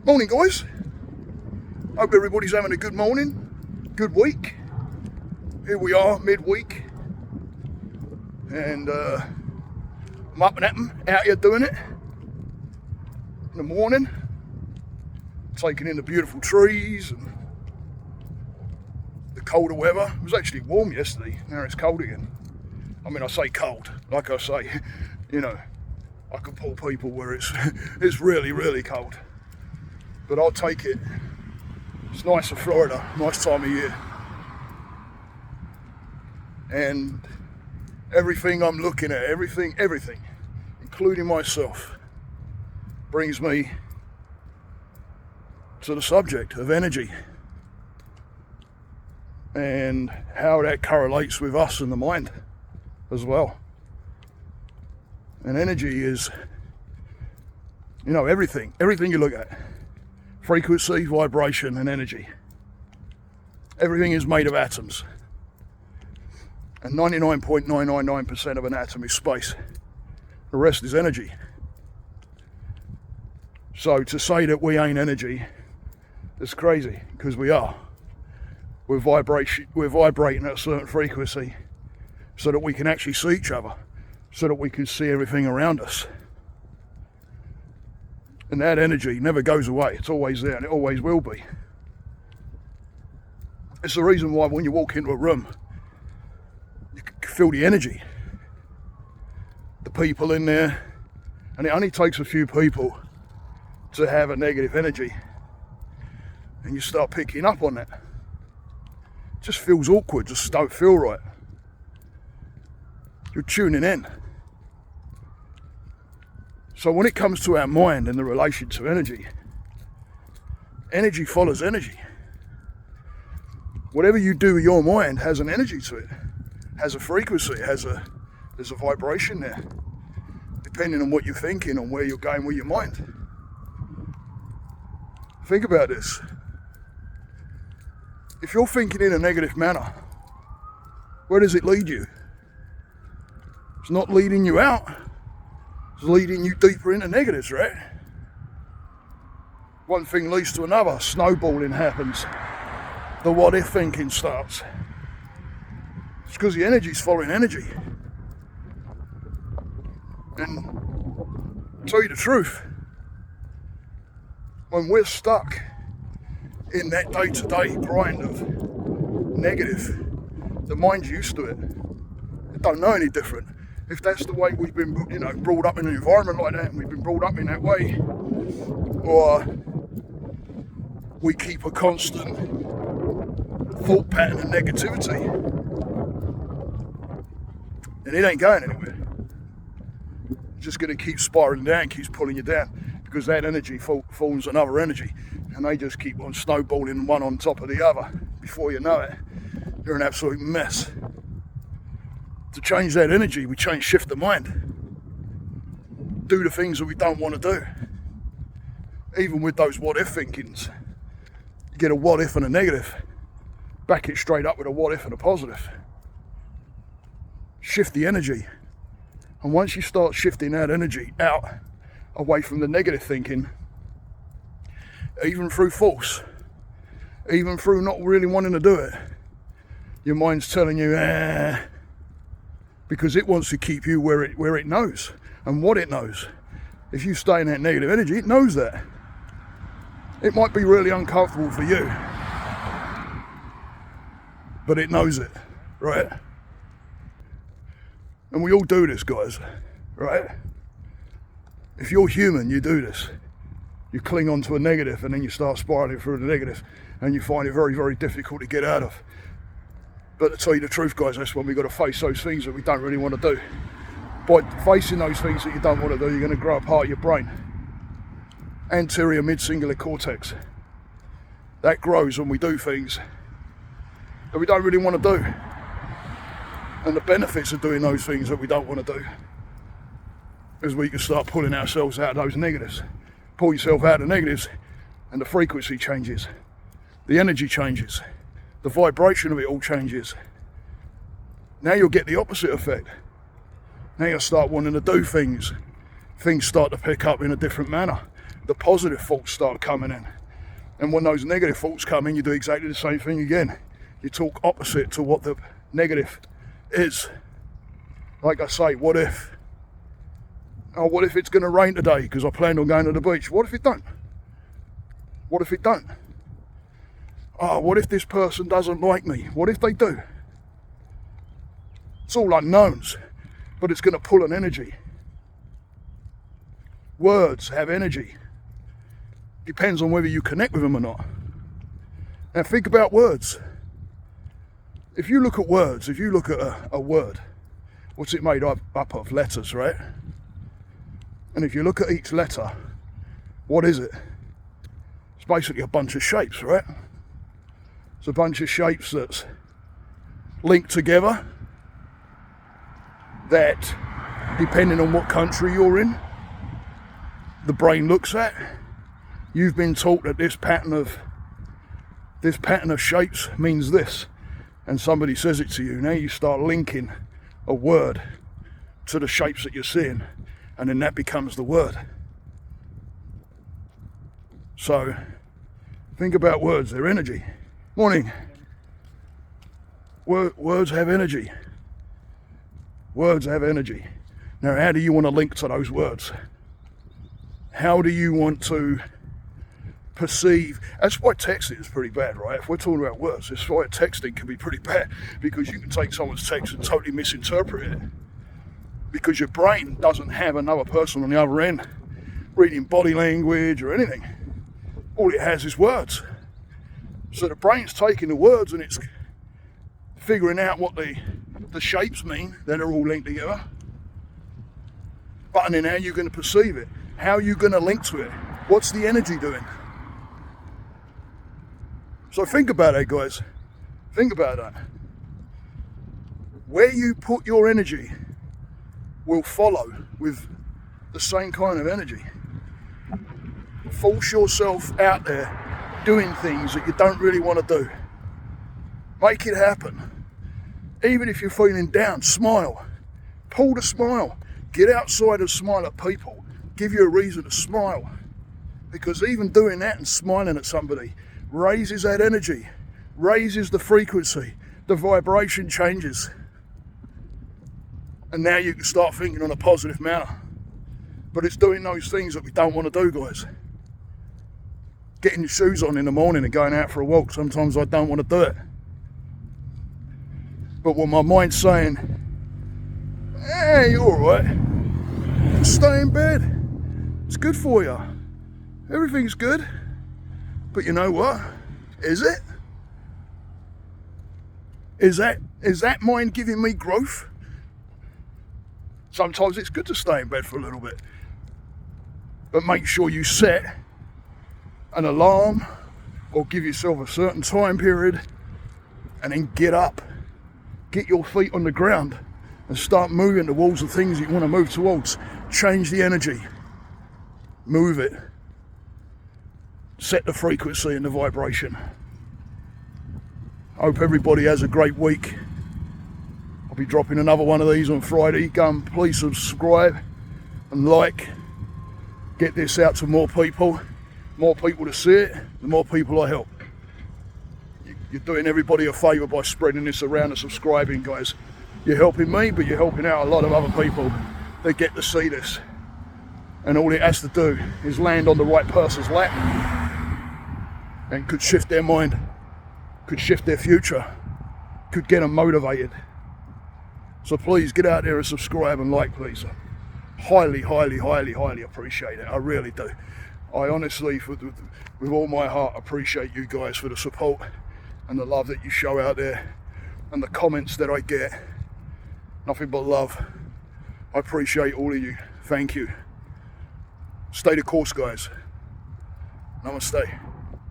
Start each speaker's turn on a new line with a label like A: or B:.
A: Morning, guys. Hope everybody's having a good morning, good week. Here we are, midweek, and I'm up and at 'em, out here doing it in the morning, taking in the beautiful trees and the colder weather. It was actually warm yesterday, now it's cold again. I mean, I say cold, like I say, I could pull people where it's really, really cold. But I'll take it. It's nice in Florida, nice time of year. And everything I'm looking at, everything, including myself, brings me to the subject of energy and how that correlates with us and the mind as well. And energy is, everything you look at. Frequency, vibration, and energy. Everything is made of atoms. And 99.999% of an atom is space. The rest is energy. So to say that we ain't energy is crazy, because we are. We're vibrating at a certain frequency so that we can actually see each other, so that we can see everything around us. And that energy never goes away. It's always there, and it always will be. It's the reason why when you walk into a room, you can feel the energy. The people in there, and it only takes a few people to have a negative energy, and you start picking up on that. It just feels awkward, just don't feel right. You're tuning in. So when it comes to our mind and the relation to energy, energy follows energy. Whatever you do with your mind has an energy to it, has a frequency, there's a vibration there, depending on what you're thinking and where you're going with your mind. Think about this. If you're thinking in a negative manner, where does it lead you? It's not leading you out. It's leading you deeper into negatives, right? One thing leads to another, snowballing happens. The what if thinking starts. It's because the energy's following energy. And to tell you the truth, when we're stuck in that day-to-day grind of negative, the mind's used to it. It don't know any different. If that's the way we've been, brought up in an environment like that, and we've been brought up in that way, or we keep a constant thought pattern of negativity, then it ain't going anywhere. It's just going to keep spiraling down, keeps pulling you down, because that energy forms another energy, and they just keep on snowballing one on top of the other. Before you know it, you're an absolute mess. To change that energy, we shift the mind. Do the things that we don't want to do. Even with those what if thinkings. You get a what if and a negative. Back it straight up with a what if and a positive. Shift the energy. And once you start shifting that energy out, away from the negative thinking, even through force, even through not really wanting to do it, your mind's telling you, because it wants to keep you where it knows and what it knows. If you stay in that negative energy, it knows that. It might be really uncomfortable for you, but it knows it, right? And we all do this, guys, right? If you're human, you do this. You cling on to a negative, and then you start spiraling through the negative, and you find it very, very difficult to get out of. But to tell you the truth, guys, that's when we've got to face those things that we don't really want to do. By facing those things that you don't want to do, you're going to grow a part of your brain. Anterior mid-cingulate cortex. That grows when we do things that we don't really want to do. And the benefits of doing those things that we don't want to do is we can start pulling ourselves out of those negatives. Pull yourself out of negatives, and the frequency changes. The energy changes. The vibration of it all changes. Now you'll get the opposite effect. Now you'll start wanting to do things. Things start to pick up in a different manner. the positive thoughts start coming in. And when those negative thoughts come in, you do exactly the same thing again. You talk opposite to what the negative is. Like I say, what if? Oh, what if it's going to rain today because I planned on going to the beach? What if it don't? What if it don't? Oh, what if this person doesn't like me? What if they do? It's all unknowns, but it's going to pull an energy. Words have energy. Depends on whether you connect with them or not. Now think about words. If you look at words, if you look at a word, what's it made up of? Letters, right? And if you look at each letter, what is it? It's basically a bunch of shapes, right? It's a bunch of shapes that's linked together that, depending on what country you're in, the brain looks at. You've been taught that this pattern of shapes means this, and somebody says it to you. Now you start linking a word to the shapes that you're seeing, and then that becomes the word. So think about words, they're energy. Morning. Words have energy. Words have energy. Now how do you want to link to those words? How do you want to perceive? That's why texting is pretty bad, right? If we're talking about words, that's why texting can be pretty bad, because you can take someone's text and totally misinterpret it, because your brain doesn't have another person on the other end reading body language or anything. All it has is words. So the brain's taking the words and it's figuring out what the shapes mean, then they're all linked together. But then how are you going to perceive it? How are you going to link to it? What's the energy doing? So think about that, guys. Think about that. Where you put your energy will follow with the same kind of energy. Force yourself out there doing things that you don't really want to do. Make it happen. Even if you're feeling down, smile. Pull the smile. Get outside and smile at people. Give you a reason to smile. Because even doing that and smiling at somebody raises that energy, raises the frequency, the vibration changes. And now you can start thinking on a positive manner. But it's doing those things that we don't want to do, guys. Getting your shoes on in the morning and going out for a walk, sometimes I don't want to do it. But when my mind's saying, hey, you're alright, just stay in bed. It's good for you. Everything's good. But you know what? Is it? Is that mind giving me growth? Sometimes it's good to stay in bed for a little bit. But make sure you set an alarm or give yourself a certain time period and then get up. Get your feet on the ground and start moving towards the things you want to move towards. Change the energy. Move it. Set the frequency and the vibration. Hope everybody has a great week. I'll be dropping another one of these on Friday. Go and please subscribe and like. Get this out to more people. More people to see it, the more people I help. You're doing everybody a favour by spreading this around and subscribing, guys. You're helping me, but you're helping out a lot of other people that get to see this. And all it has to do is land on the right person's lap and could shift their mind, could shift their future, could get them motivated. So please get out there and subscribe and like, please. Highly, highly, highly, highly appreciate it. I really do. I honestly, with all my heart, appreciate you guys for the support and the love that you show out there and the comments that I get. Nothing but love. I appreciate all of you. Thank you. Stay the course, guys. Namaste.